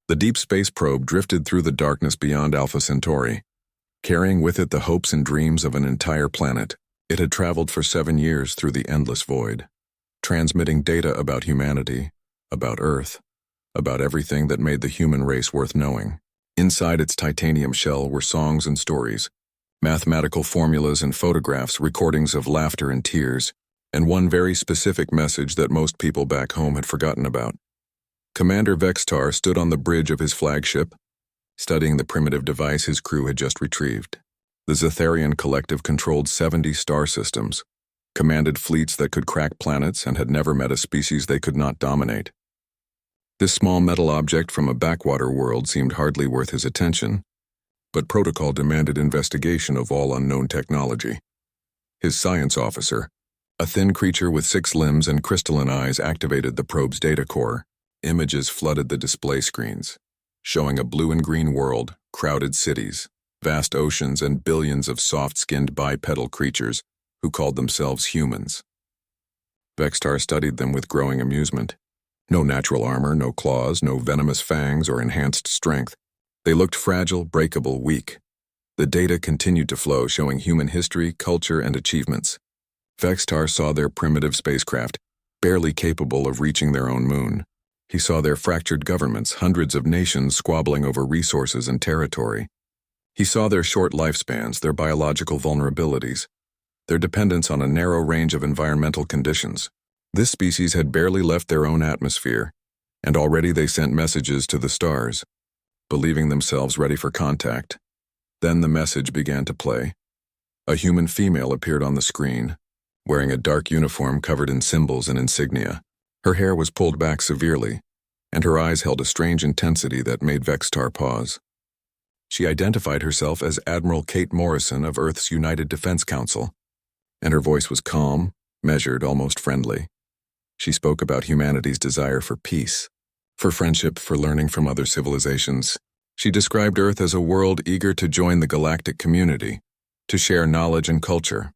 The deep space probe drifted through the darkness beyond Alpha Centauri, carrying with it the hopes and dreams of an entire planet. It had traveled for 7 years through the endless void, transmitting data about humanity, about Earth, about everything that made the human race worth knowing. Inside its titanium shell were songs and stories, mathematical formulas and photographs, recordings of laughter and tears, and one very specific message that most people back home had forgotten about. Commander Vextar stood on the bridge of his flagship, studying the primitive device his crew had just retrieved. The Zetharian Collective controlled 70 star systems, commanded fleets that could crack planets, and had never met a species they could not dominate. This small metal object from a backwater world seemed hardly worth his attention, but protocol demanded investigation of all unknown technology. His science officer, a thin creature with 6 limbs and crystalline eyes, activated the probe's data core. Images flooded the display screens, showing a blue and green world, crowded cities, vast oceans, and billions of soft-skinned bipedal creatures who called themselves humans. Vextar studied them with growing amusement. No natural armor, no claws, no venomous fangs or enhanced strength. They looked fragile, breakable, weak. The data continued to flow, showing human history, culture, and achievements. Vextar saw their primitive spacecraft, barely capable of reaching their own moon. He saw their fractured governments, hundreds of nations squabbling over resources and territory. He saw their short lifespans, their biological vulnerabilities, their dependence on a narrow range of environmental conditions. This species had barely left their own atmosphere, and already they sent messages to the stars, believing themselves ready for contact. Then the message began to play. A human female appeared on the screen, wearing a dark uniform covered in symbols and insignia. Her hair was pulled back severely, and her eyes held a strange intensity that made Vextar pause. She identified herself as Admiral Kate Morrison of Earth's United Defense Council, and her voice was calm, measured, almost friendly. She spoke about humanity's desire for peace, for friendship, for learning from other civilizations. She described Earth as a world eager to join the galactic community, to share knowledge and culture.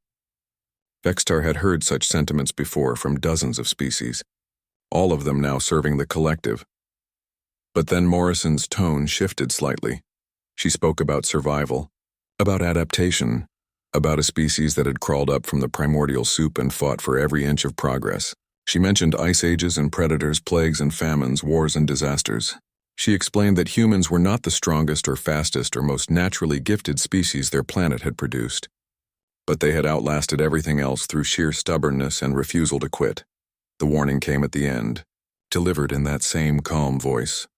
Vextar had heard such sentiments before from dozens of species, all of them now serving the collective. But then Morrison's tone shifted slightly. She spoke about survival, about adaptation, about a species that had crawled up from the primordial soup and fought for every inch of progress. She mentioned ice ages and predators, plagues and famines, wars and disasters. She explained that humans were not the strongest or fastest or most naturally gifted species their planet had produced, but they had outlasted everything else through sheer stubbornness and refusal to quit. The warning came at the end, delivered in that same calm voice.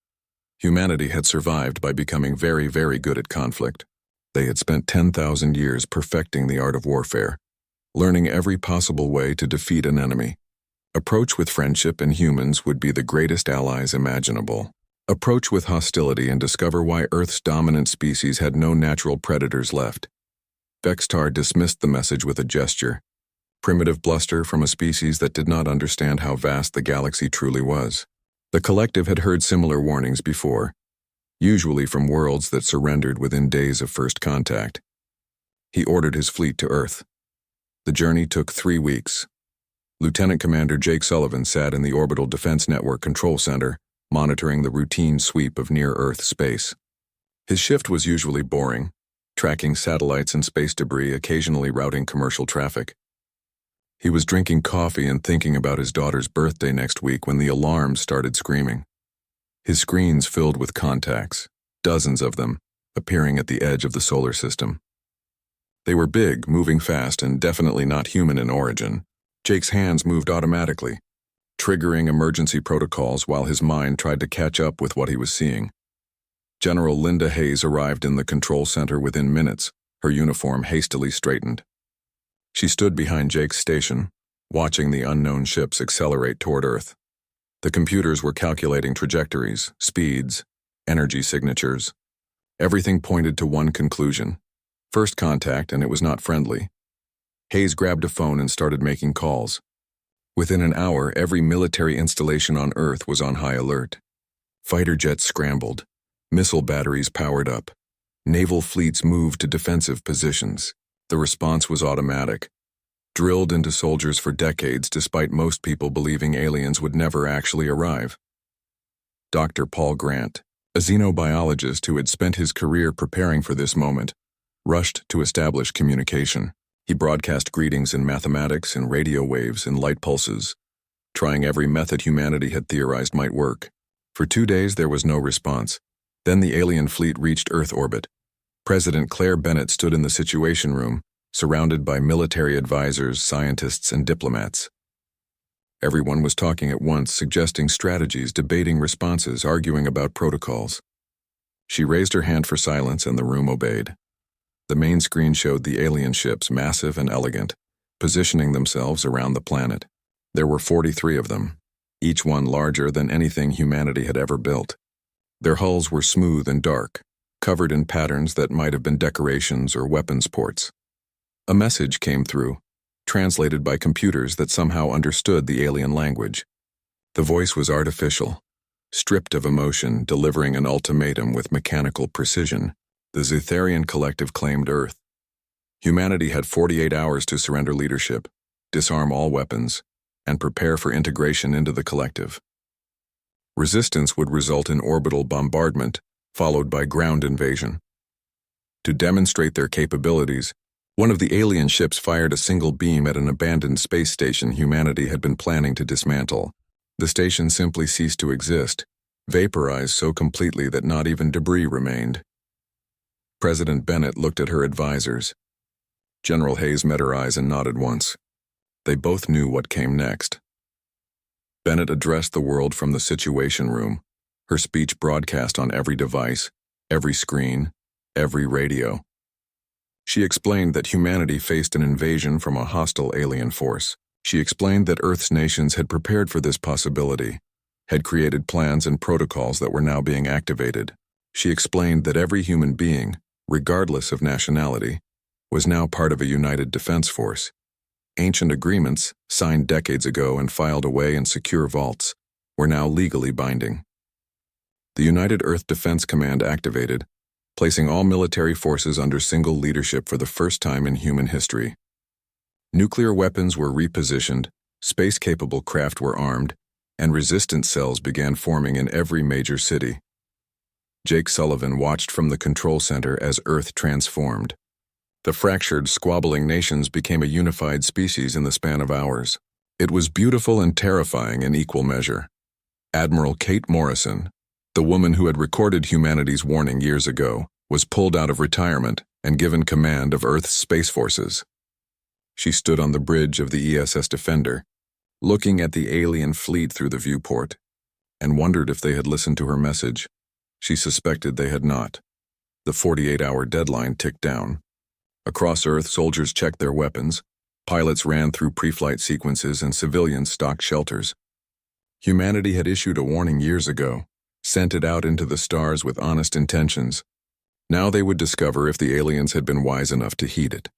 Humanity had survived by becoming very, very good at conflict. They had spent 10,000 years perfecting the art of warfare, learning every possible way to defeat an enemy. Approach with friendship and humans would be the greatest allies imaginable. Approach with hostility and discover why Earth's dominant species had no natural predators left. Vextar dismissed the message with a gesture. Primitive bluster from a species that did not understand how vast the galaxy truly was. The collective had heard similar warnings before, usually from worlds that surrendered within days of first contact. He ordered his fleet to Earth. The journey took 3 weeks. Lieutenant Commander Jake Sullivan sat in the Orbital Defense Network Control Center, monitoring the routine sweep of near-Earth space. His shift was usually boring, tracking satellites and space debris, occasionally routing commercial traffic. He was drinking coffee and thinking about his daughter's birthday next week when the alarms started screaming. His screens filled with contacts, dozens of them, appearing at the edge of the solar system. They were big, moving fast, and definitely not human in origin. Jake's hands moved automatically, triggering emergency protocols while his mind tried to catch up with what he was seeing. General Linda Hayes arrived in the control center within minutes, her uniform hastily straightened. She stood behind Jake's station, watching the unknown ships accelerate toward Earth. The computers were calculating trajectories, speeds, energy signatures. Everything pointed to one conclusion. First contact, and it was not friendly. Hayes grabbed a phone and started making calls. Within an hour, every military installation on Earth was on high alert. Fighter jets scrambled. Missile batteries powered up. Naval fleets moved to defensive positions. The response was automatic, drilled into soldiers for decades despite most people believing aliens would never actually arrive. Dr. Paul Grant, A xenobiologist who had spent his career preparing for this moment rushed to establish communication. He broadcast greetings in mathematics and radio waves and light pulses, trying every method humanity had theorized might work. For 2 days there was no response. Then the alien fleet reached Earth orbit. President Claire Bennett stood in the Situation Room, surrounded by military advisors, scientists, and diplomats. Everyone was talking at once, suggesting strategies, debating responses, arguing about protocols. She raised her hand for silence and the room obeyed. The main screen showed the alien ships, massive and elegant, positioning themselves around the planet. There were 43 of them, each one larger than anything humanity had ever built. Their hulls were smooth and dark, covered in patterns that might have been decorations or weapons ports. A message came through, translated by computers that somehow understood the alien language. The voice was artificial, stripped of emotion, delivering an ultimatum with mechanical precision. The Zetharian collective claimed Earth. Humanity had 48 hours to surrender leadership, disarm all weapons, and prepare for integration into the collective. Resistance would result in orbital bombardment, followed by ground invasion. To demonstrate their capabilities, one of the alien ships fired a single beam at an abandoned space station humanity had been planning to dismantle. The station simply ceased to exist, vaporized so completely that not even debris remained. President Bennett looked at her advisors. General Hayes met her eyes and nodded once. They both knew what came next. Bennett addressed the world from the Situation Room, her speech broadcast on every device, every screen, every radio. She explained that humanity faced an invasion from a hostile alien force. She explained that Earth's nations had prepared for this possibility, had created plans and protocols that were now being activated. She explained that every human being, regardless of nationality, was now part of a united defense force. Ancient agreements, signed decades ago and filed away in secure vaults, were now legally binding. The United Earth Defense Command activated, placing all military forces under single leadership for the first time in human history. Nuclear weapons were repositioned, space-capable craft were armed, and resistance cells began forming in every major city. Jake Sullivan watched from the control center as Earth transformed. The fractured, squabbling nations became a unified species in the span of hours. It was beautiful and terrifying in equal measure. Admiral Kate Morrison, the woman who had recorded humanity's warning years ago, was pulled out of retirement and given command of Earth's space forces. She stood on the bridge of the ESS Defender, looking at the alien fleet through the viewport, and wondered if they had listened to her message. She suspected they had not. The 48-hour deadline ticked down. Across Earth, soldiers checked their weapons, pilots ran through pre-flight sequences, and civilians stocked shelters. Humanity had issued a warning years ago, sent it out into the stars with honest intentions. Now they would discover if the aliens had been wise enough to heed it.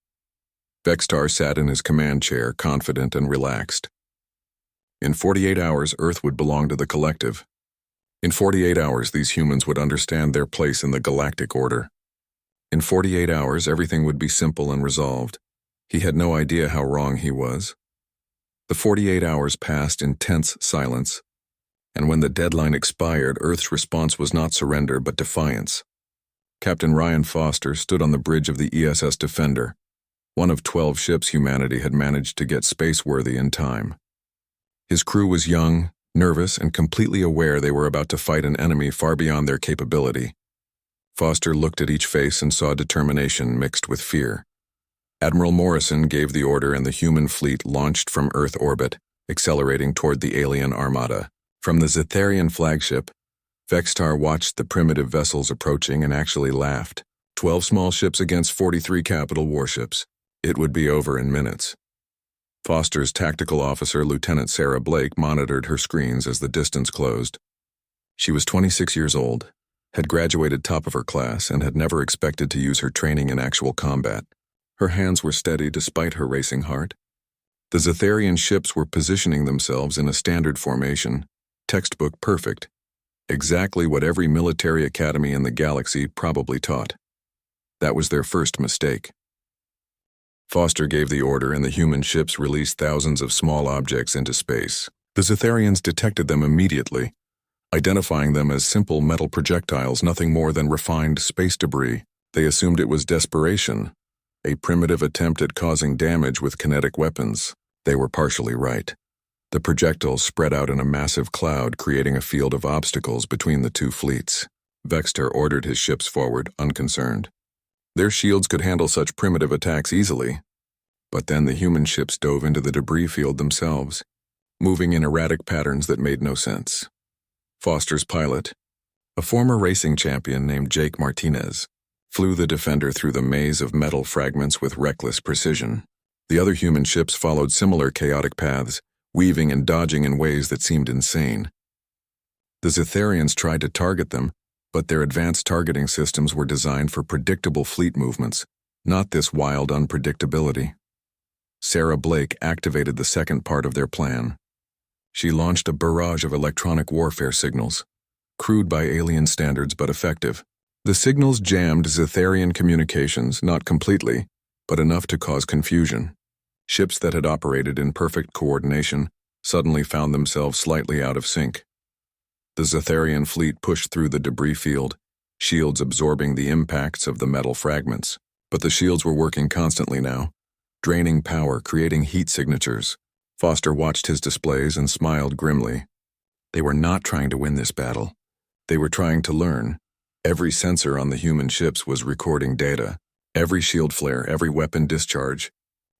Vextar sat in his command chair, confident and relaxed. In 48 hours, Earth would belong to the collective. In 48 hours, these humans would understand their place in the galactic order. In 48 hours, everything would be simple and resolved. He had no idea how wrong he was. The 48 hours passed in tense silence, and when the deadline expired, Earth's response was not surrender but defiance. Captain Ryan Foster stood on the bridge of the ESS Defender, one of 12 ships humanity had managed to get space-worthy in time. His crew was young, nervous, and completely aware they were about to fight an enemy far beyond their capability. Foster looked at each face and saw determination mixed with fear. Admiral Morrison gave the order and the human fleet launched from Earth orbit, accelerating toward the alien armada. From the Zetharian flagship, Vextar watched the primitive vessels approaching and actually laughed. 12 small ships against 43 capital warships. It would be over in minutes. Foster's tactical officer, Lieutenant Sarah Blake, monitored her screens as the distance closed. She was 26 years old, had graduated top of her class, and had never expected to use her training in actual combat. Her hands were steady despite her racing heart. The Zetharian ships were positioning themselves in a standard formation, textbook perfect, exactly what every military academy in the galaxy probably taught. That was their first mistake. Foster gave the order and the human ships released thousands of small objects into space. The Zetharians detected them immediately, Identifying them as simple metal projectiles, nothing more than refined space debris, they assumed it was desperation, a primitive attempt at causing damage with kinetic weapons. They were partially right. The projectiles spread out in a massive cloud, creating a field of obstacles between the two fleets. Vextar ordered his ships forward, unconcerned. Their shields could handle such primitive attacks easily. But then the human ships dove into the debris field themselves, moving in erratic patterns that made no sense. Foster's pilot, a former racing champion named Jake Martinez, flew the Defender through the maze of metal fragments with reckless precision. The other human ships followed similar chaotic paths, weaving and dodging in ways that seemed insane. The Zetharians tried to target them, but their advanced targeting systems were designed for predictable fleet movements, not this wild unpredictability. Sarah Blake activated the second part of their plan. She launched a barrage of electronic warfare signals, crude by alien standards but effective. The signals jammed Zetharian communications, not completely, but enough to cause confusion. Ships that had operated in perfect coordination suddenly found themselves slightly out of sync. The Zetharian fleet pushed through the debris field, shields absorbing the impacts of the metal fragments. But the shields were working constantly now, draining power, creating heat signatures. Foster watched his displays and smiled grimly. They were not trying to win this battle. They were trying to learn. Every sensor on the human ships was recording data. Every shield flare, every weapon discharge,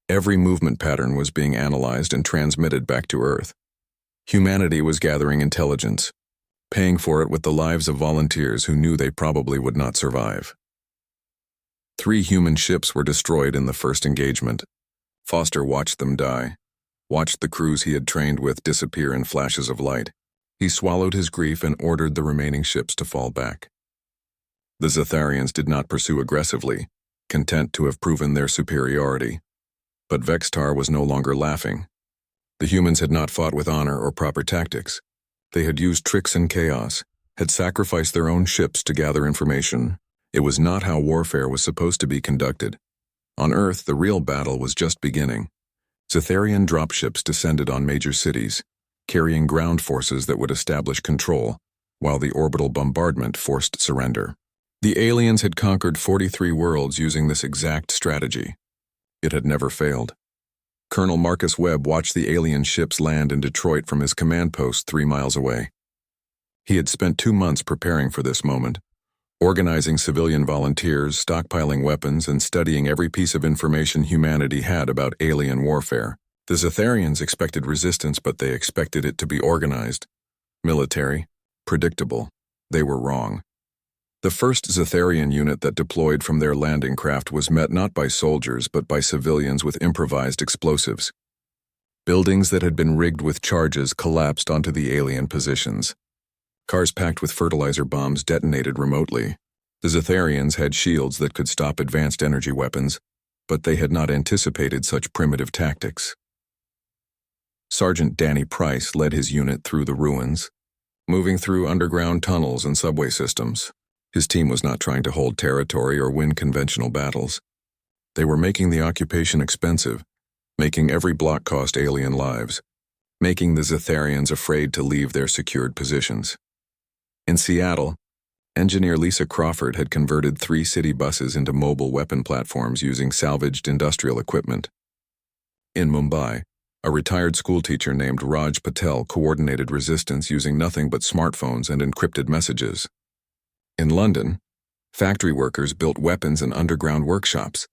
every movement pattern was being analyzed and transmitted back to Earth. Humanity was gathering intelligence, paying for it with the lives of volunteers who knew they probably would not survive. 3 human ships were destroyed in the first engagement. Foster watched them die, watched the crews he had trained with disappear in flashes of light. He swallowed his grief and ordered the remaining ships to fall back. The Zetharians did not pursue aggressively, content to have proven their superiority. But Vextar was no longer laughing. The humans had not fought with honor or proper tactics. They had used tricks and chaos, had sacrificed their own ships to gather information. It was not how warfare was supposed to be conducted. On Earth, the real battle was just beginning. Zetharian dropships descended on major cities, carrying ground forces that would establish control, while the orbital bombardment forced surrender. The aliens had conquered 43 worlds using this exact strategy. It had never failed. Colonel Marcus Webb watched the alien ships land in Detroit from his command post 3 miles away. He had spent 2 months preparing for this moment, organizing civilian volunteers, stockpiling weapons, and studying every piece of information humanity had about alien warfare. The Zetharians expected resistance, but they expected it to be organized, military, predictable. They were wrong. The first Zetharian unit that deployed from their landing craft was met not by soldiers but by civilians with improvised explosives. Buildings that had been rigged with charges collapsed onto the alien positions. Cars packed with fertilizer bombs detonated remotely. The Zetharians had shields that could stop advanced energy weapons, but they had not anticipated such primitive tactics. Sergeant Danny Price led his unit through the ruins, moving through underground tunnels and subway systems. His team was not trying to hold territory or win conventional battles. They were making the occupation expensive, making every block cost alien lives, making the Zetharians afraid to leave their secured positions. In Seattle, engineer Lisa Crawford had converted 3 city buses into mobile weapon platforms using salvaged industrial equipment. In Mumbai, a retired schoolteacher named Raj Patel coordinated resistance using nothing but smartphones and encrypted messages. In London, factory workers built weapons in underground workshops,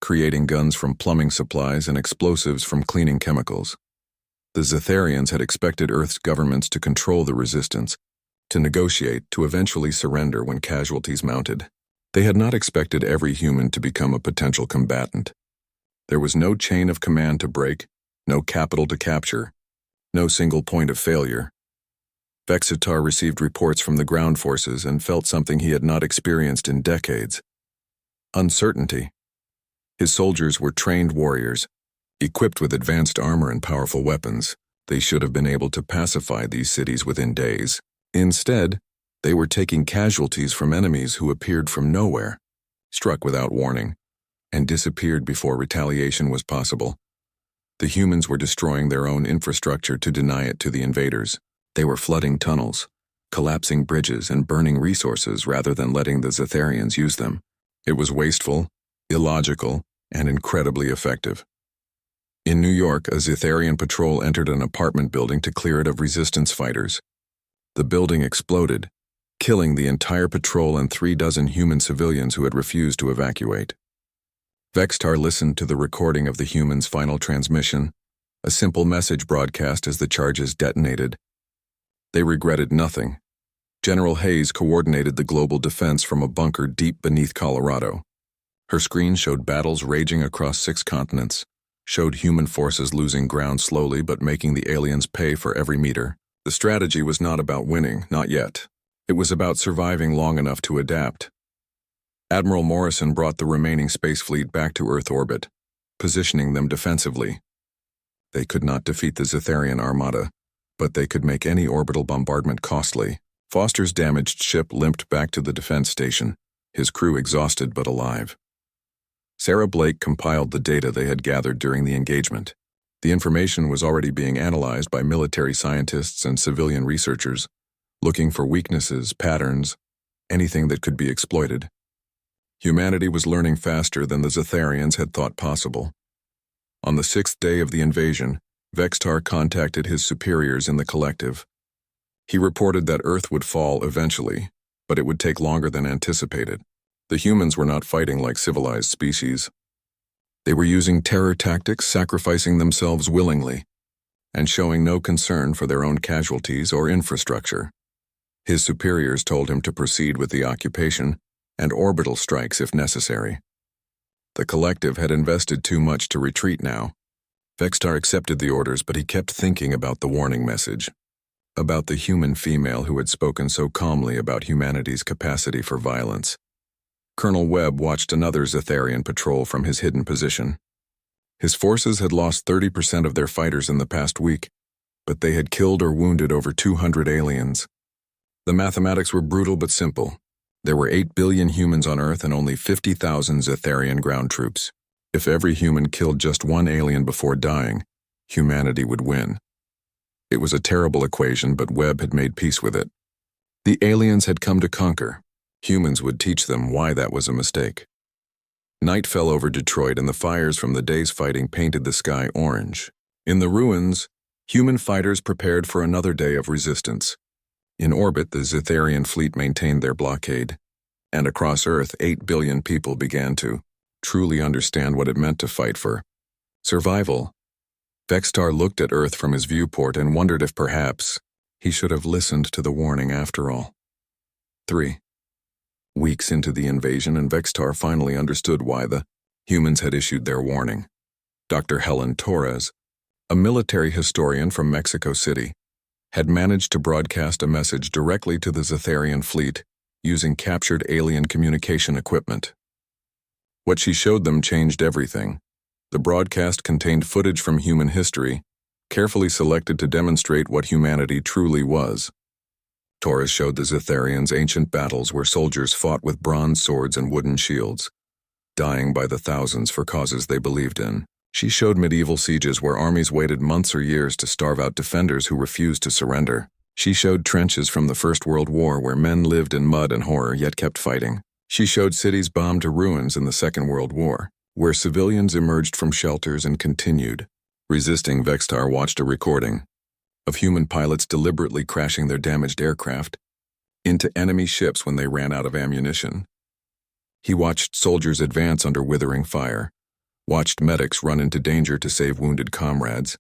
creating guns from plumbing supplies and explosives from cleaning chemicals. The Zetharians had expected Earth's governments to control the resistance, to negotiate, to eventually surrender when casualties mounted. They had not expected every human to become a potential combatant. There was no chain of command to break, no capital to capture, no single point of failure. Vextar received reports from the ground forces and felt something he had not experienced in decades: uncertainty. His soldiers were trained warriors, equipped with advanced armor and powerful weapons. They should have been able to pacify these cities within days. Instead, they were taking casualties from enemies who appeared from nowhere, struck without warning, and disappeared before retaliation was possible. The humans were destroying their own infrastructure to deny it to the invaders. They were flooding tunnels, collapsing bridges and burning resources rather than letting the Zetharians use them. It was wasteful, illogical, and incredibly effective. In New York, a Zetharian patrol entered an apartment building to clear it of resistance fighters. The building exploded, killing the entire patrol and 36 human civilians who had refused to evacuate. Vextar listened to the recording of the humans' final transmission, a simple message broadcast as the charges detonated. They regretted nothing. General Hayes coordinated the global defense from a bunker deep beneath Colorado. Her screen showed battles raging across 6 continents, showed human forces losing ground slowly but making the aliens pay for every meter. The strategy was not about winning, not yet. It was about surviving long enough to adapt. Admiral Morrison brought the remaining space fleet back to Earth orbit, positioning them defensively. They could not defeat the Zetharian armada, but they could make any orbital bombardment costly. Foster's damaged ship limped back to the defense station, his crew exhausted but alive. Sarah Blake compiled the data they had gathered during the engagement. The information was already being analyzed by military scientists and civilian researchers, looking for weaknesses, patterns, anything that could be exploited. Humanity was learning faster than the Zetharians had thought possible. On the 6th day of the invasion, Vextar contacted his superiors in the collective. He reported that Earth would fall eventually, but it would take longer than anticipated. The humans were not fighting like civilized species. They were using terror tactics, sacrificing themselves willingly, and showing no concern for their own casualties or infrastructure. His superiors told him to proceed with the occupation and orbital strikes if necessary. The collective had invested too much to retreat now. Vextar accepted the orders, but he kept thinking about the warning message, about the human female who had spoken so calmly about humanity's capacity for violence. Colonel Webb watched another Zetharian patrol from his hidden position. His forces had lost 30% of their fighters in the past week, but they had killed or wounded over 200 aliens. The mathematics were brutal but simple. There were 8 billion humans on Earth and only 50,000 Zetharian ground troops. If every human killed just one alien before dying, humanity would win. It was a terrible equation, but Webb had made peace with it. The aliens had come to conquer. Humans would teach them why that was a mistake. Night fell over Detroit and the fires from the day's fighting painted the sky orange. In the ruins, human fighters prepared for another day of resistance. In orbit, the Zetharian fleet maintained their blockade. And across Earth, 8 billion people began to truly understand what it meant to fight for survival. Vextar looked at Earth from his viewport and wondered if perhaps he should have listened to the warning after all. 3 weeks into the invasion, and Vextar finally understood why the humans had issued their warning. Dr. Helen Torres, a military historian from Mexico City, had managed to broadcast a message directly to the Zetharian fleet using captured alien communication equipment. What she showed them changed everything. The broadcast contained footage from human history, carefully selected to demonstrate what humanity truly was. Torres showed the Zetharians ancient battles where soldiers fought with bronze swords and wooden shields, dying by the thousands for causes they believed in. She showed medieval sieges where armies waited months or years to starve out defenders who refused to surrender. She showed trenches from the First World War where men lived in mud and horror yet kept fighting. She showed cities bombed to ruins in the Second World War, where civilians emerged from shelters and continued. Resisting, Vextar watched a recording of human pilots deliberately crashing their damaged aircraft into enemy ships when they ran out of ammunition. He watched soldiers advance under withering fire, watched medics run into danger to save wounded comrades,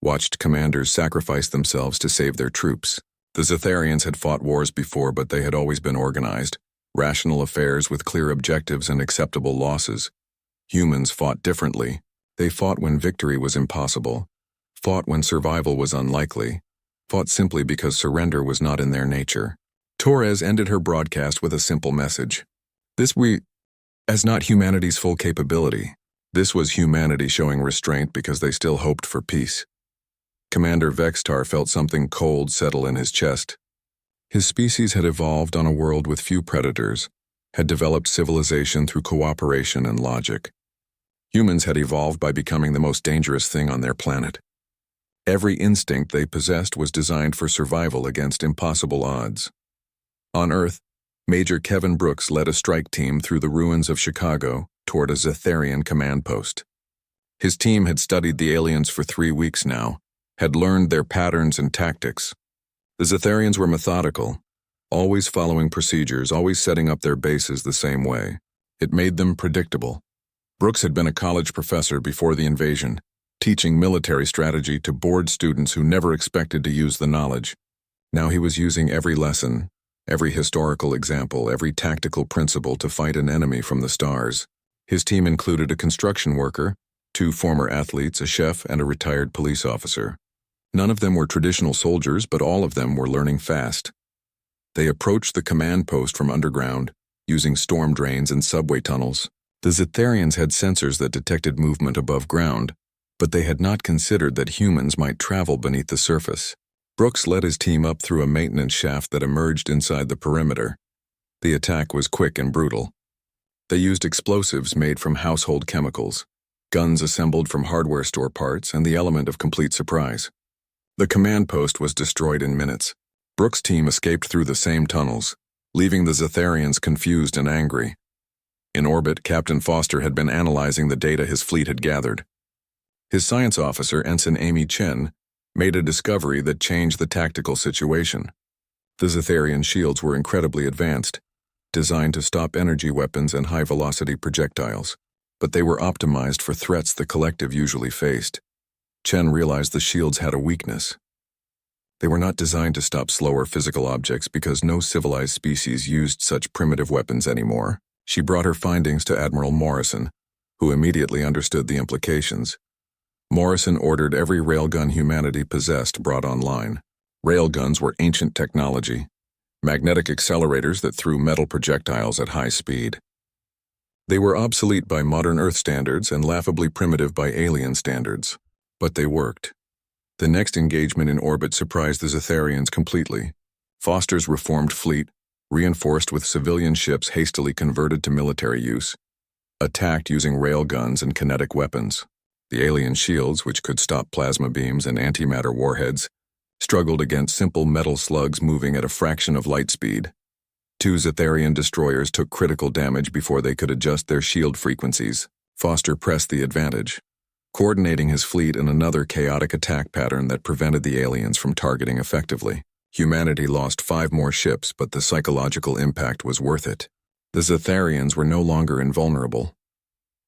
watched commanders sacrifice themselves to save their troops. The Zetharians had fought wars before, but they had always been organized, rational affairs with clear objectives and acceptable losses. Humans fought differently. They fought when victory was impossible, fought when survival was unlikely, fought simply because surrender was not in their nature. Torres ended her broadcast with a simple message. This as not humanity's full capability. This was humanity showing restraint because they still hoped for peace. Commander Vextar felt something cold settle in his chest. His species had evolved on a world with few predators, had developed civilization through cooperation and logic. Humans had evolved by becoming the most dangerous thing on their planet. Every instinct they possessed was designed for survival against impossible odds. On Earth, Major Kevin Brooks led a strike team through the ruins of Chicago toward a Zetharian command post. His team had studied the aliens for 3 weeks now, had learned their patterns and tactics. The Zetharians were methodical, always following procedures, always setting up their bases the same way. It made them predictable. Brooks had been a college professor before the invasion, teaching military strategy to bored students who never expected to use the knowledge. Now he was using every lesson, every historical example, every tactical principle to fight an enemy from the stars. His team included a construction worker, 2 former athletes, a chef, and a retired police officer. None of them were traditional soldiers, but all of them were learning fast. They approached the command post from underground, using storm drains and subway tunnels. The Zetharians had sensors that detected movement above ground, but they had not considered that humans might travel beneath the surface. Brooks led his team up through a maintenance shaft that emerged inside the perimeter. The attack was quick and brutal. They used explosives made from household chemicals, guns assembled from hardware store parts, and the element of complete surprise. The command post was destroyed in minutes. Brooks' team escaped through the same tunnels, leaving the Zetharians confused and angry. In orbit, Captain Foster had been analyzing the data his fleet had gathered. His science officer, Ensign Amy Chen, made a discovery that changed the tactical situation. The Zetharian shields were incredibly advanced, designed to stop energy weapons and high-velocity projectiles, but they were optimized for threats the collective usually faced. Chen realized the shields had a weakness. They were not designed to stop slower physical objects because no civilized species used such primitive weapons anymore. She brought her findings to Admiral Morrison, who immediately understood the implications. Morrison ordered every railgun humanity possessed brought online. Railguns were ancient technology, magnetic accelerators that threw metal projectiles at high speed. They were obsolete by modern Earth standards and laughably primitive by alien standards, but they worked. The next engagement in orbit surprised the Zetharians completely. Foster's reformed fleet, reinforced with civilian ships hastily converted to military use, attacked using railguns and kinetic weapons. The alien shields, which could stop plasma beams and antimatter warheads, struggled against simple metal slugs moving at a fraction of light speed. 2 Zetharian destroyers took critical damage before they could adjust their shield frequencies. Foster pressed the advantage, coordinating his fleet in another chaotic attack pattern that prevented the aliens from targeting effectively. Humanity lost 5 more ships, but the psychological impact was worth it. The Zetharians were no longer invulnerable.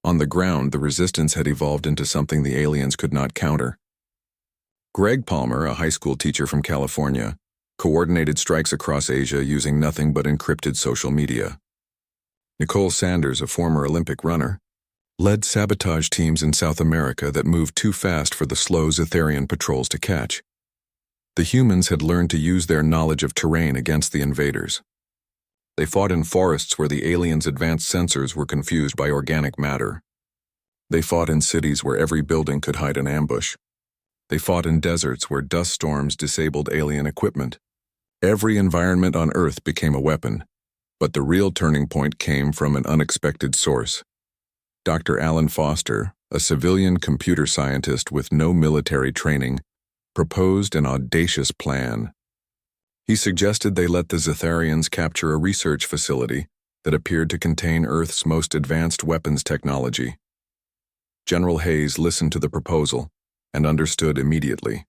On the ground, the resistance had evolved into something the aliens could not counter. Greg Palmer, a high school teacher from California, coordinated strikes across Asia using nothing but encrypted social media. Nicole Sanders, a former Olympic runner, led sabotage teams in South America that moved too fast for the slow Zetharian patrols to catch. The humans had learned to use their knowledge of terrain against the invaders. They fought in forests where the aliens' advanced sensors were confused by organic matter. They fought in cities where every building could hide an ambush. They fought in deserts where dust storms disabled alien equipment. Every environment on Earth became a weapon, but the real turning point came from an unexpected source. Dr. Alan Foster, a civilian computer scientist with no military training, proposed an audacious plan. He suggested they let the Zetharians capture a research facility that appeared to contain Earth's most advanced weapons technology. General Hayes listened to the proposal and understood immediately.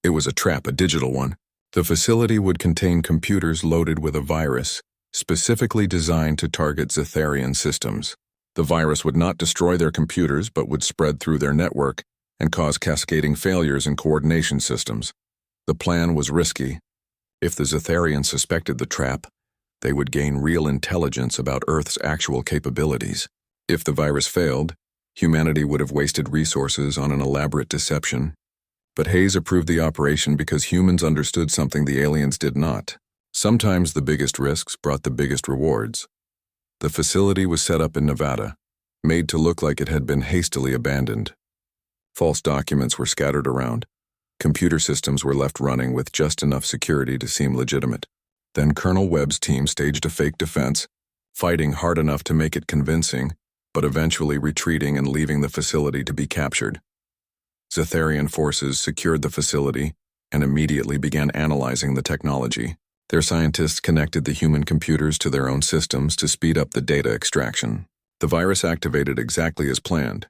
It was a trap, a digital one. The facility would contain computers loaded with a virus, specifically designed to target Zetharian systems. The virus would not destroy their computers, but would spread through their network and cause cascading failures in coordination systems. The plan was risky. If the Zetharians suspected the trap, they would gain real intelligence about Earth's actual capabilities. If the virus failed, humanity would have wasted resources on an elaborate deception. But Hayes approved the operation because humans understood something the aliens did not. Sometimes the biggest risks brought the biggest rewards. The facility was set up in Nevada, made to look like it had been hastily abandoned. False documents were scattered around. Computer systems were left running with just enough security to seem legitimate. Then Colonel Webb's team staged a fake defense, fighting hard enough to make it convincing, but eventually retreating and leaving the facility to be captured. Zetharian forces secured the facility and immediately began analyzing the technology. Their scientists connected the human computers to their own systems to speed up the data extraction. The virus activated exactly as planned.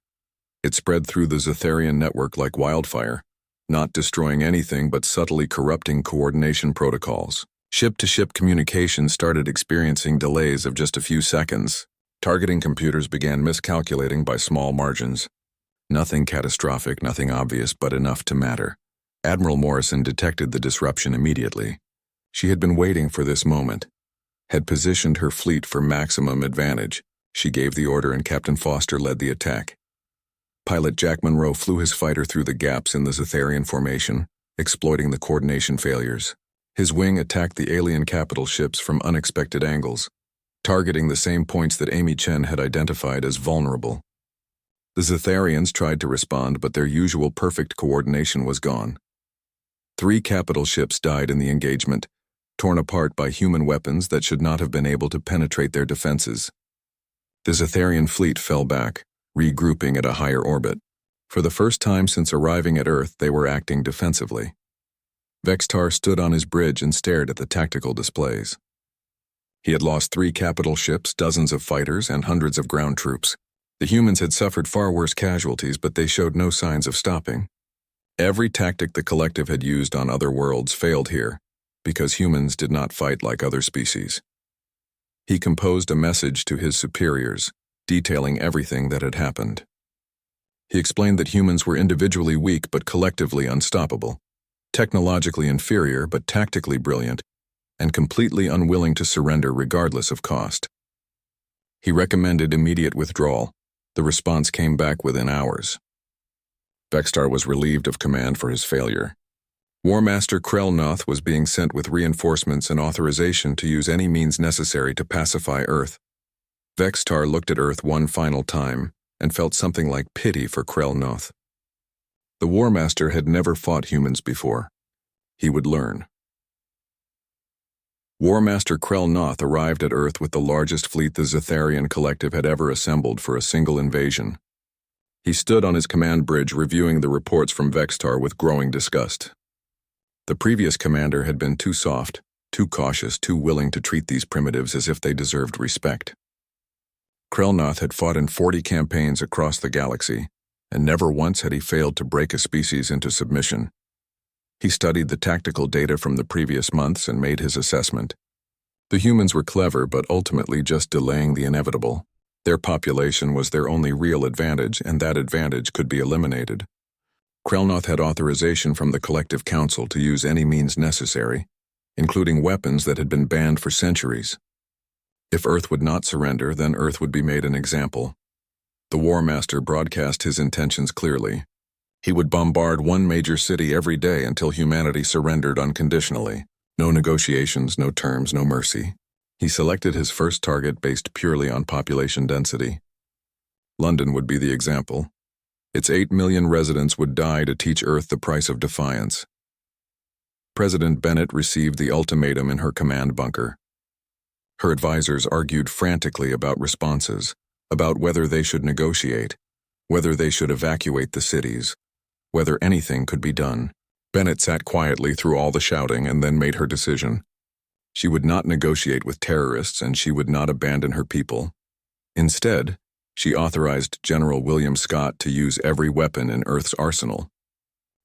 It spread through the Zetharian network like wildfire, not destroying anything but subtly corrupting coordination protocols. Ship-to-ship communication started experiencing delays of just a few seconds. Targeting computers began miscalculating by small margins. Nothing catastrophic, nothing obvious, but enough to matter. Admiral Morrison detected the disruption immediately. She had been waiting for this moment, had positioned her fleet for maximum advantage. She gave the order and Captain Foster led the attack. Pilot Jack Monroe flew his fighter through the gaps in the Zetharian formation, exploiting the coordination failures. His wing attacked the alien capital ships from unexpected angles, targeting the same points that Amy Chen had identified as vulnerable. The Zetharians tried to respond, but their usual perfect coordination was gone. 3 capital ships died in the engagement, torn apart by human weapons that should not have been able to penetrate their defenses. The Zetharian fleet fell back, regrouping at a higher orbit. For the first time since arriving at Earth, they were acting defensively. Vextar stood on his bridge and stared at the tactical displays. He had lost 3 capital ships, dozens of fighters, and hundreds of ground troops. The humans had suffered far worse casualties, but they showed no signs of stopping. Every tactic the collective had used on other worlds failed here, because humans did not fight like other species. He composed a message to his superiors, detailing everything that had happened. He explained that humans were individually weak but collectively unstoppable, technologically inferior but tactically brilliant, and completely unwilling to surrender regardless of cost. He recommended immediate withdrawal. The response came back within hours. Vextar was relieved of command for his failure. War Master Krell was being sent with reinforcements and authorization to use any means necessary to pacify Earth. Vextar looked at Earth one final time and felt something like pity for Krell. The War Master had never fought humans before. He would learn. War Master Krell arrived at Earth with the largest fleet the Zetharian collective had ever assembled for a single invasion. He stood on his command bridge reviewing the reports from Vextar with growing disgust. The previous commander had been too soft, too cautious, too willing to treat these primitives as if they deserved respect. Krell had fought in 40 campaigns across the galaxy, and never once had he failed to break a species into submission. He studied the tactical data from the previous months and made his assessment. The humans were clever, but ultimately just delaying the inevitable. Their population was their only real advantage, and that advantage could be eliminated. Krell had authorization from the Collective Council to use any means necessary, including weapons that had been banned for centuries. If Earth would not surrender, then Earth would be made an example. The War Master broadcast his intentions clearly. He would bombard one major city every day until humanity surrendered unconditionally. No negotiations, no terms, no mercy. He selected his first target based purely on population density. London would be the example. Its 8 million residents would die to teach Earth the price of defiance. President Bennett received the ultimatum in her command bunker. Her advisors argued frantically about responses, about whether they should negotiate, whether they should evacuate the cities, whether anything could be done. Bennett sat quietly through all the shouting and then made her decision. She would not negotiate with terrorists and she would not abandon her people. Instead, she authorized General William Scott to use every weapon in Earth's arsenal.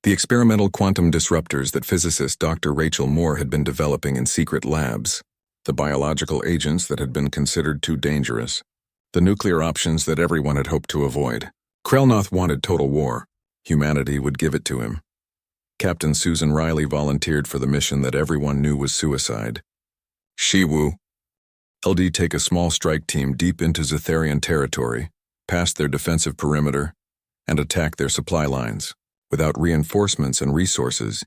The experimental quantum disruptors that physicist Dr. Rachel Moore had been developing in secret labs, the biological agents that had been considered too dangerous, the nuclear options that everyone had hoped to avoid. Krell wanted total war. Humanity would give it to him. Captain Susan Riley volunteered for the mission that everyone knew was suicide. Shiwu. LD take a small strike team deep into Zetharian territory, past their defensive perimeter, and attack their supply lines. Without reinforcements and resources,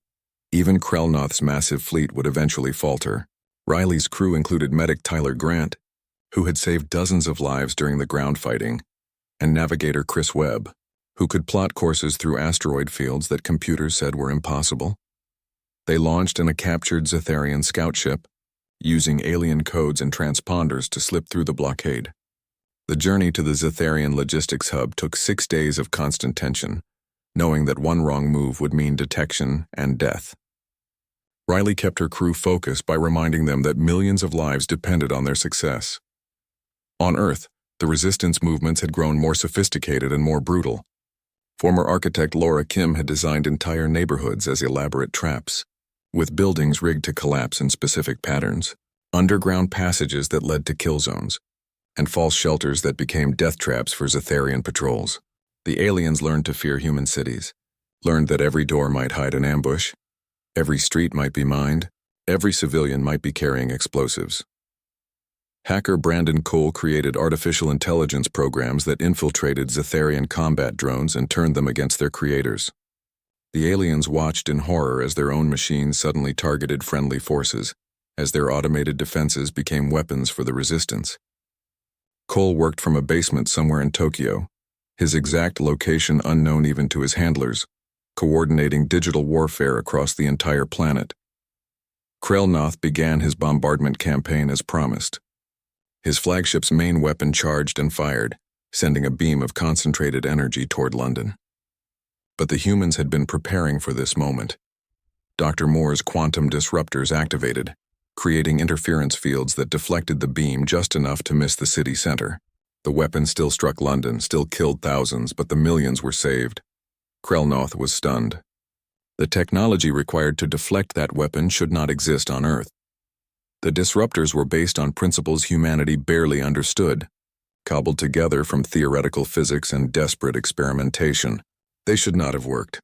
even Krell massive fleet would eventually falter. Riley's crew included medic Tyler Grant, who had saved dozens of lives during the ground fighting, and navigator Chris Webb, who could plot courses through asteroid fields that computers said were impossible. They launched in a captured Zetharian scout ship, using alien codes and transponders to slip through the blockade. The journey to the Zetharian logistics hub took 6 days of constant tension, knowing that one wrong move would mean detection and death. Riley kept her crew focused by reminding them that millions of lives depended on their success. On Earth, the resistance movements had grown more sophisticated and more brutal. Former architect Laura Kim had designed entire neighborhoods as elaborate traps, with buildings rigged to collapse in specific patterns, underground passages that led to kill zones, and false shelters that became death traps for Zetharian patrols. The aliens learned to fear human cities, learned that every door might hide an ambush, every street might be mined, every civilian might be carrying explosives. Hacker Brandon Cole created artificial intelligence programs that infiltrated Zetharian combat drones and turned them against their creators. The aliens watched in horror as their own machines suddenly targeted friendly forces, as their automated defenses became weapons for the resistance. Cole worked from a basement somewhere in Tokyo, his exact location unknown even to his handlers, coordinating digital warfare across the entire planet. Krelnoth began his bombardment campaign as promised. His flagship's main weapon charged and fired, sending a beam of concentrated energy toward London. But the humans had been preparing for this moment. Dr. Moore's quantum disruptors activated, creating interference fields that deflected the beam just enough to miss the city center. The weapon still struck London, still killed thousands, but the millions were saved. Krelnoth was stunned. The technology required to deflect that weapon should not exist on Earth. The disruptors were based on principles humanity barely understood, cobbled together from theoretical physics and desperate experimentation. They should not have worked.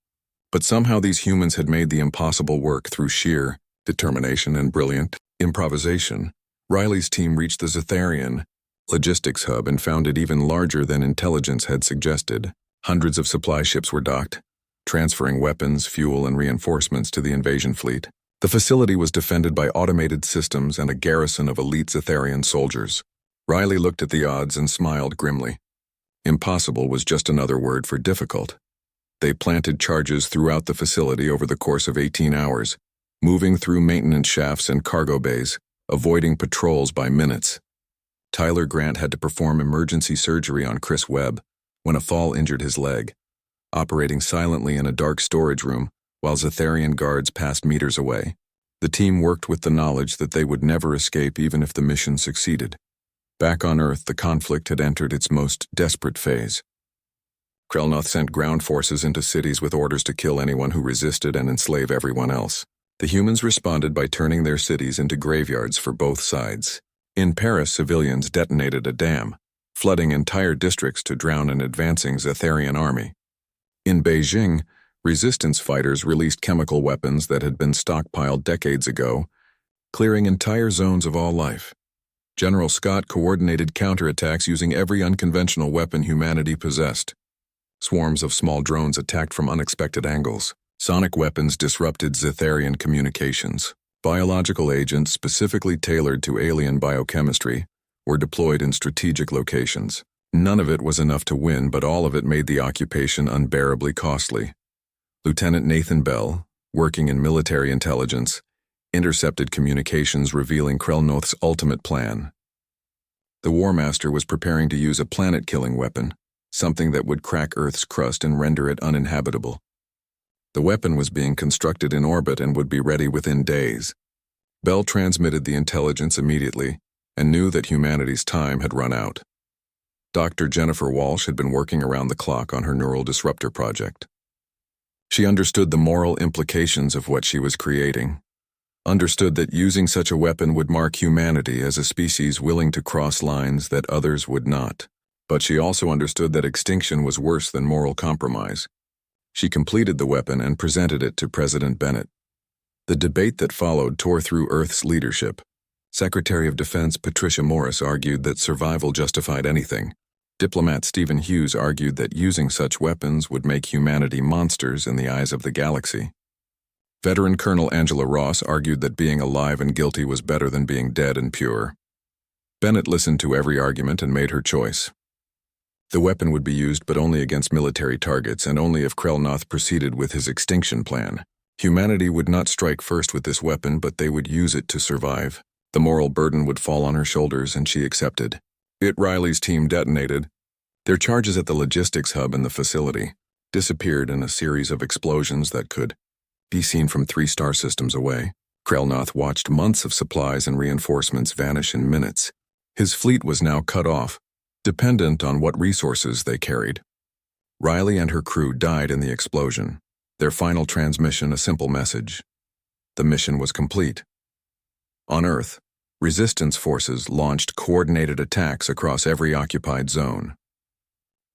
But somehow these humans had made the impossible work through sheer determination and brilliant improvisation. Riley's team reached the Zetharian logistics hub and found it even larger than intelligence had suggested. Hundreds of supply ships were docked, transferring weapons, fuel, and reinforcements to the invasion fleet. The facility was defended by automated systems and a garrison of elite Zetharian soldiers. Riley looked at the odds and smiled grimly. Impossible was just another word for difficult. They planted charges throughout the facility over the course of 18 hours, moving through maintenance shafts and cargo bays, avoiding patrols by minutes. Tyler Grant had to perform emergency surgery on Chris Webb when a fall injured his leg, operating silently in a dark storage room while Zetharian guards passed meters away. The team worked with the knowledge that they would never escape even if the mission succeeded. Back on Earth, the conflict had entered its most desperate phase. Krelnoth sent ground forces into cities with orders to kill anyone who resisted and enslave everyone else. The humans responded by turning their cities into graveyards for both sides. In Paris, civilians detonated a dam, flooding entire districts to drown an advancing Zetharian army. In Beijing, resistance fighters released chemical weapons that had been stockpiled decades ago, clearing entire zones of all life. General Scott coordinated counterattacks using every unconventional weapon humanity possessed. Swarms of small drones attacked from unexpected angles. Sonic weapons disrupted Zetharian communications. Biological agents specifically tailored to alien biochemistry were deployed in strategic locations. None of it was enough to win, but all of it made the occupation unbearably costly. Lieutenant Nathan Bell, working in military intelligence, intercepted communications revealing Krelnoth's ultimate plan. The War Master was preparing to use a planet-killing weapon, something that would crack Earth's crust and render it uninhabitable. The weapon was being constructed in orbit and would be ready within days. Bell transmitted the intelligence immediately and knew that humanity's time had run out. Dr. Jennifer Walsh had been working around the clock on her neural disruptor project. She understood the moral implications of what she was creating, understood that using such a weapon would mark humanity as a species willing to cross lines that others would not. But she also understood that extinction was worse than moral compromise. She completed the weapon and presented it to President Bennett. The debate that followed tore through Earth's leadership. Secretary of Defense Patricia Morris argued that survival justified anything. Diplomat Stephen Hughes argued that using such weapons would make humanity monsters in the eyes of the galaxy. Veteran Colonel Angela Ross argued that being alive and guilty was better than being dead and pure. Bennett listened to every argument and made her choice. The weapon would be used but only against military targets and only if Krelnoth proceeded with his extinction plan. Humanity would not strike first with this weapon, but they would use it to survive. The moral burden would fall on her shoulders, and she accepted. Riley's team detonated their charges at the logistics hub in the facility. disappeared in a series of explosions that could be seen from 3 star systems away. Krelnoth watched months of supplies and reinforcements vanish in minutes. His fleet was now cut off, dependent on what resources they carried. Riley and her crew died in the explosion. Their final transmission a simple message. The mission was complete. On Earth, resistance forces launched coordinated attacks across every occupied zone.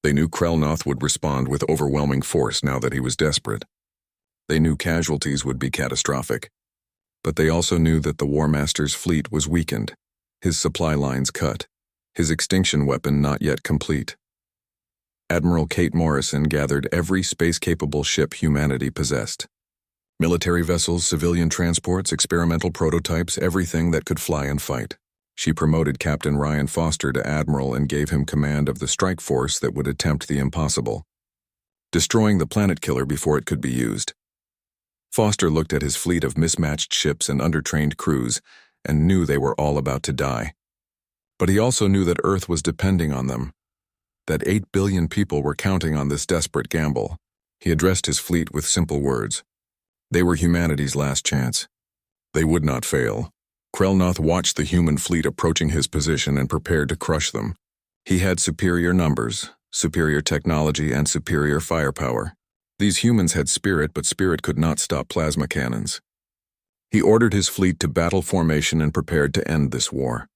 They knew Krelnoth would respond with overwhelming force now that he was desperate. They knew casualties would be catastrophic. But they also knew that the War Master's fleet was weakened, his supply lines cut, his extinction weapon not yet complete. Admiral Kate Morrison gathered every space-capable ship humanity possessed. Military vessels, civilian transports, experimental prototypes, everything that could fly and fight. She promoted Captain Ryan Foster to Admiral and gave him command of the strike force that would attempt the impossible, destroying the planet killer before it could be used. Foster looked at his fleet of mismatched ships and undertrained crews and knew they were all about to die. But he also knew that Earth was depending on them, that 8 billion people were counting on this desperate gamble. He addressed his fleet with simple words. They were humanity's last chance. They would not fail. Krelnoth watched the human fleet approaching his position and prepared to crush them. He had superior numbers, superior technology, and superior firepower. These humans had spirit, but spirit could not stop plasma cannons. He ordered his fleet to battle formation and prepared to end this war.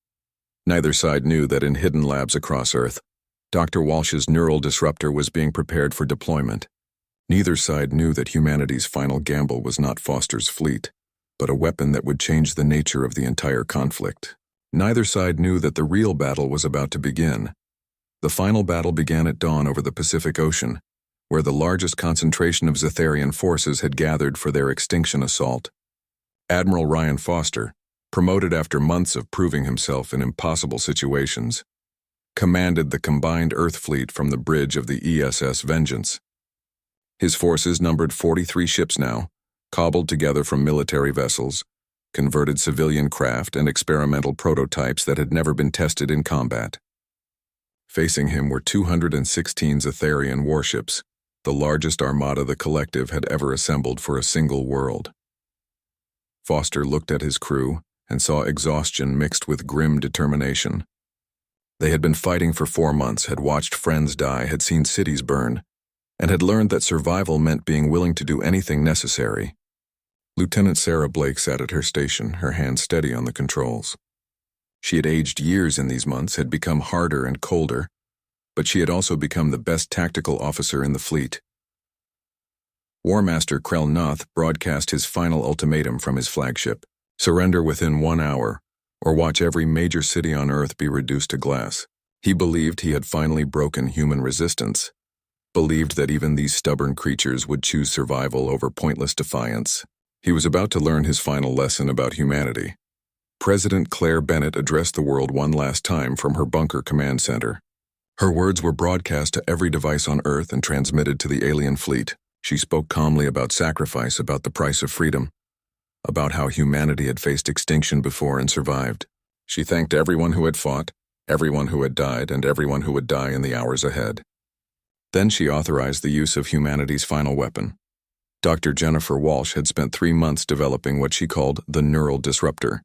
Neither side knew that in hidden labs across Earth, Dr. Walsh's neural disruptor was being prepared for deployment. Neither side knew that humanity's final gamble was not Foster's fleet, but a weapon that would change the nature of the entire conflict. Neither side knew that the real battle was about to begin. The final battle began at dawn over the Pacific Ocean, where the largest concentration of Zetharian forces had gathered for their extinction assault. Admiral Ryan Foster, promoted after months of proving himself in impossible situations, commanded the combined Earth fleet from the bridge of the ESS Vengeance. His forces numbered 43 ships now, cobbled together from military vessels, converted civilian craft, and experimental prototypes that had never been tested in combat. Facing him were 216 Zetharian warships, the largest armada the collective had ever assembled for a single world. Foster looked at his crew and saw exhaustion mixed with grim determination. They had been fighting for 4 months, had watched friends die, had seen cities burn, and had learned that survival meant being willing to do anything necessary. Lieutenant Sarah Blake sat at her station, her hand steady on the controls. She had aged years in these months, had become harder and colder, but she had also become the best tactical officer in the fleet. War Master Krelnoth broadcast his final ultimatum from his flagship: surrender within 1 hour, or watch every major city on Earth be reduced to glass. He believed he had finally broken human resistance, believed that even these stubborn creatures would choose survival over pointless defiance. He was about to learn his final lesson about humanity. President Claire Bennett addressed the world one last time from her bunker command center. Her words were broadcast to every device on Earth and transmitted to the alien fleet. She spoke calmly about sacrifice, about the price of freedom, about how humanity had faced extinction before and survived. She thanked everyone who had fought, everyone who had died, and everyone who would die in the hours ahead. Then she authorized the use of humanity's final weapon. Dr. Jennifer Walsh had spent 3 months developing what she called the neural disruptor,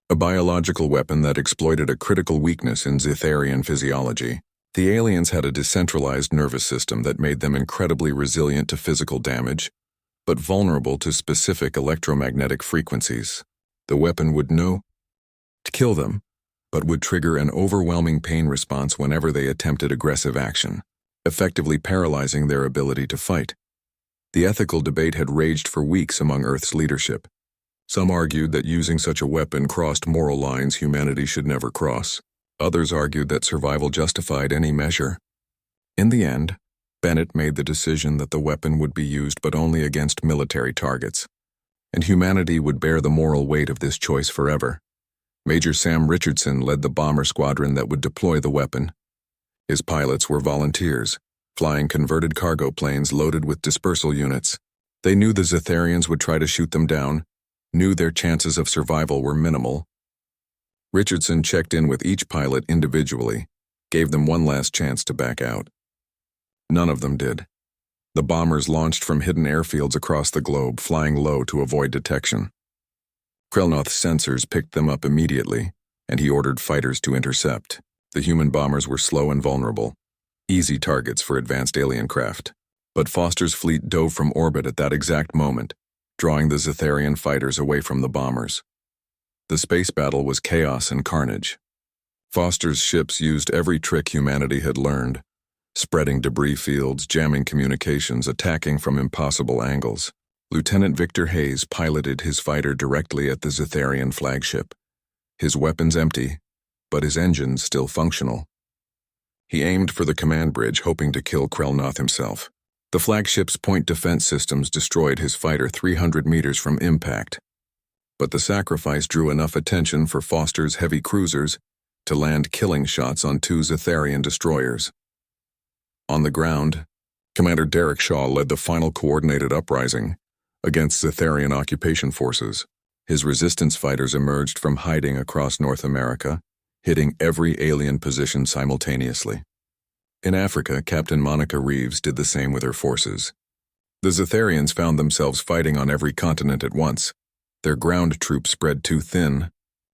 a biological weapon that exploited a critical weakness in Zetharian physiology. The aliens had a decentralized nervous system that made them incredibly resilient to physical damage, but vulnerable to specific electromagnetic frequencies. The weapon would know to kill them, but would trigger an overwhelming pain response whenever they attempted aggressive action, effectively paralyzing their ability to fight. The ethical debate had raged for weeks among Earth's leadership. Some argued that using such a weapon crossed moral lines humanity should never cross. Others argued that survival justified any measure. In the end, Bennett made the decision that the weapon would be used but only against military targets, and humanity would bear the moral weight of this choice forever. Major Sam Richardson led the bomber squadron that would deploy the weapon. His pilots were volunteers, flying converted cargo planes loaded with dispersal units. They knew the Zetharians would try to shoot them down, knew their chances of survival were minimal. Richardson checked in with each pilot individually, gave them one last chance to back out. None of them did. The bombers launched from hidden airfields across the globe, flying low to avoid detection. Krelnoth's sensors picked them up immediately, and he ordered fighters to intercept. The human bombers were slow and vulnerable, easy targets for advanced alien craft. But Foster's fleet dove from orbit at that exact moment, drawing the Zetharian fighters away from the bombers. The space battle was chaos and carnage. Foster's ships used every trick humanity had learned, spreading debris fields, jamming communications, attacking from impossible angles. Lieutenant Victor Hayes piloted his fighter directly at the Zetharian flagship, his weapons empty, but his engines still functional. He aimed for the command bridge, hoping to kill Krelnoth himself. The flagship's point defense systems destroyed his fighter 300 meters from impact. But the sacrifice drew enough attention for Foster's heavy cruisers to land killing shots on 2 Zetharian destroyers. On the ground, Commander Derek Shaw led the final coordinated uprising against Zetharian occupation forces. His resistance fighters emerged from hiding across North America, hitting every alien position simultaneously. In Africa, Captain Monica Reeves did the same with her forces. The Zetharians found themselves fighting on every continent at once, their ground troops spread too thin,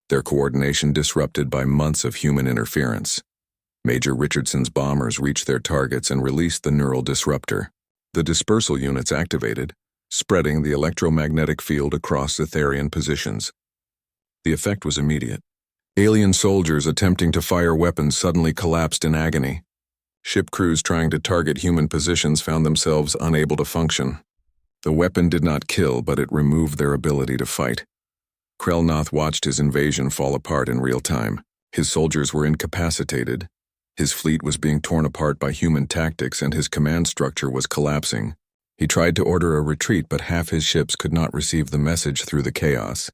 their coordination disrupted by months of human interference. Major Richardson's bombers reached their targets and released the neural disruptor. The dispersal units activated, spreading the electromagnetic field across Zetharian positions. The effect was immediate. Alien soldiers attempting to fire weapons suddenly collapsed in agony. Ship crews trying to target human positions found themselves unable to function. The weapon did not kill, but it removed their ability to fight. Krelnoth watched his invasion fall apart in real time. His soldiers were incapacitated, his fleet was being torn apart by human tactics, and his command structure was collapsing. He tried to order a retreat, but half his ships could not receive the message through the chaos.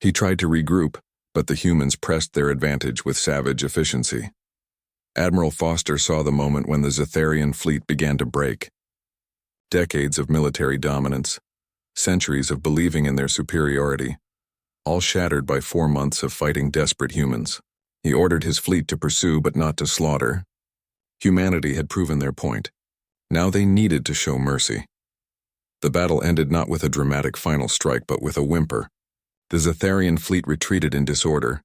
He tried to regroup, but the humans pressed their advantage with savage efficiency. Admiral Foster saw the moment when the Zetharian fleet began to break. Decades of military dominance, centuries of believing in their superiority, all shattered by 4 months of fighting desperate humans. He ordered his fleet to pursue but not to slaughter. Humanity had proven their point. Now they needed to show mercy. The battle ended not with a dramatic final strike but with a whimper. The Zetharian fleet retreated in disorder,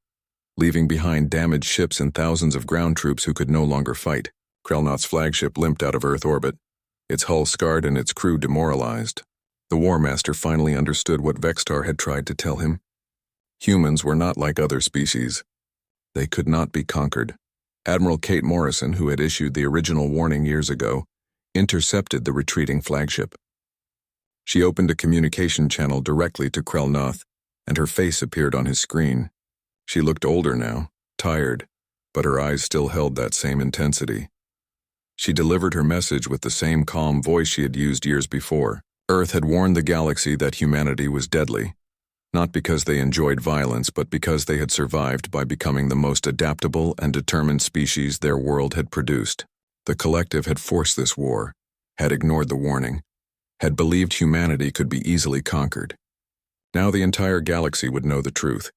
leaving behind damaged ships and thousands of ground troops who could no longer fight. Krelnoth's flagship limped out of Earth orbit, its hull scarred and its crew demoralized. The War Master finally understood what Vextar had tried to tell him. Humans were not like other species. They could not be conquered. Admiral Kate Morrison, who had issued the original warning years ago, intercepted the retreating flagship. She opened a communication channel directly to Krelnoth, and her face appeared on his screen. She looked older now, tired, but her eyes still held that same intensity. She delivered her message with the same calm voice she had used years before. Earth had warned the galaxy that humanity was deadly, not because they enjoyed violence, but because they had survived by becoming the most adaptable and determined species their world had produced. The collective had forced this war, had ignored the warning, had believed humanity could be easily conquered. Now the entire galaxy would know the truth.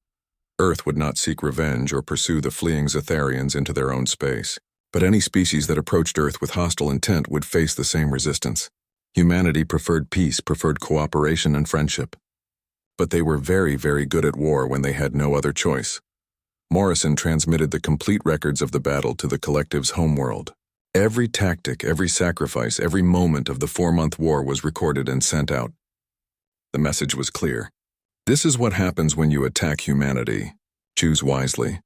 Earth would not seek revenge or pursue the fleeing Zetharians into their own space. But any species that approached Earth with hostile intent would face the same resistance. Humanity preferred peace, preferred cooperation and friendship. But they were very, very good at war when they had no other choice. Morrison transmitted the complete records of the battle to the collective's homeworld. Every tactic, every sacrifice, every moment of the 4-month war was recorded and sent out. The message was clear. This is what happens when you attack humanity. Choose wisely.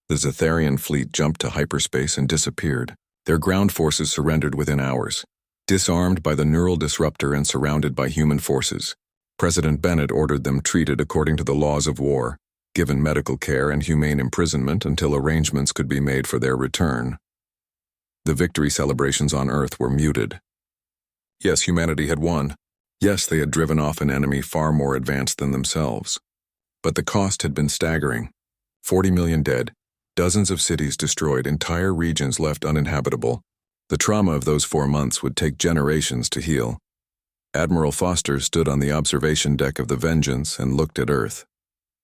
The Zetharian fleet jumped to hyperspace and disappeared. Their ground forces surrendered within hours, disarmed by the neural disruptor and surrounded by human forces. President Bennett ordered them treated according to the laws of war, given medical care and humane imprisonment until arrangements could be made for their return. The victory celebrations on Earth were muted. Yes, humanity had won. Yes, they had driven off an enemy far more advanced than themselves. But the cost had been staggering. 40 million dead, dozens of cities destroyed, entire regions left uninhabitable. The trauma of those 4 months would take generations to heal. Admiral Foster stood on the observation deck of the Vengeance and looked at Earth.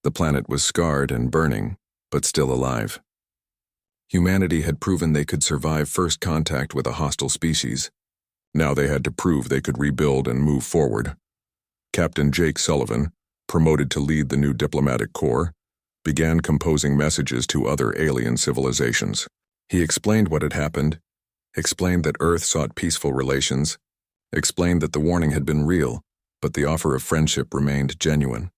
The planet was scarred and burning, but still alive. Humanity had proven they could survive first contact with a hostile species. Now they had to prove they could rebuild and move forward. Captain Jake Sullivan, promoted to lead the new diplomatic corps, began composing messages to other alien civilizations. He explained what had happened, explained that Earth sought peaceful relations, explained that the warning had been real, but the offer of friendship remained genuine.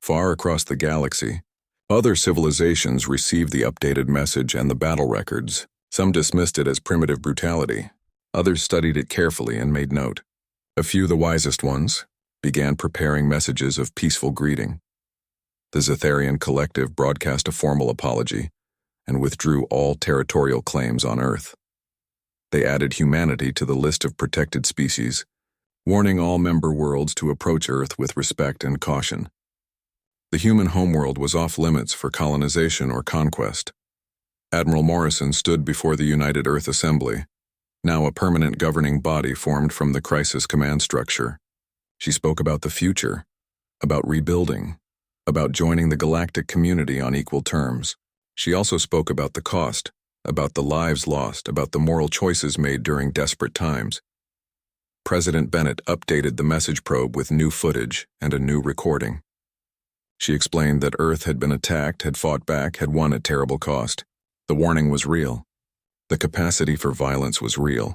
Far across the galaxy, other civilizations received the updated message and the battle records. Some dismissed it as primitive brutality. Others studied it carefully and made note. A few, the wisest ones, began preparing messages of peaceful greeting. The Zetharian collective broadcast a formal apology and withdrew all territorial claims on Earth. They added humanity to the list of protected species, warning all member worlds to approach Earth with respect and caution. The human homeworld was off limits for colonization or conquest. Admiral Morrison stood before the United Earth Assembly, now a permanent governing body formed from the Crisis Command Structure. She spoke about the future, about rebuilding, about joining the galactic community on equal terms. She also spoke about the cost, about the lives lost, about the moral choices made during desperate times. President Bennett updated the message probe with new footage and a new recording. She explained that Earth had been attacked, had fought back, had won at terrible cost. The warning was real. The capacity for violence was real.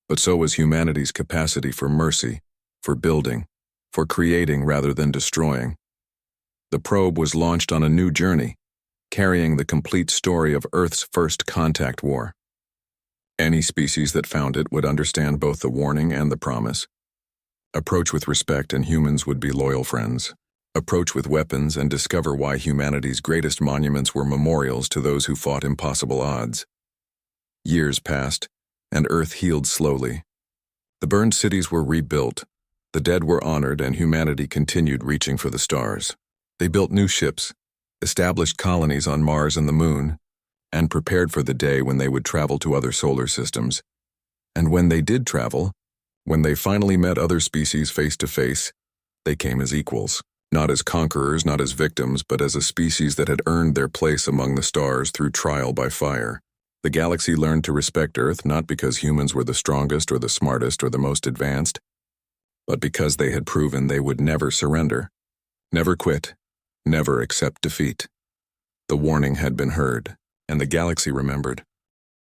But so was humanity's capacity for mercy, for building, for creating rather than destroying. The probe was launched on a new journey, carrying the complete story of Earth's first contact war. Any species that found it would understand both the warning and the promise. Approach with respect and humans would be loyal friends. Approach with weapons and discover why humanity's greatest monuments were memorials to those who fought impossible odds. Years passed, and Earth healed slowly. The burned cities were rebuilt, the dead were honored, and humanity continued reaching for the stars. They built new ships, established colonies on Mars and the Moon, and prepared for the day when they would travel to other solar systems. And when they did travel, when they finally met other species face to face, they came as equals. Not as conquerors, not as victims, but as a species that had earned their place among the stars through trial by fire. The galaxy learned to respect Earth not because humans were the strongest or the smartest or the most advanced, but because they had proven they would never surrender, never quit, never accept defeat. The warning had been heard, and the galaxy remembered.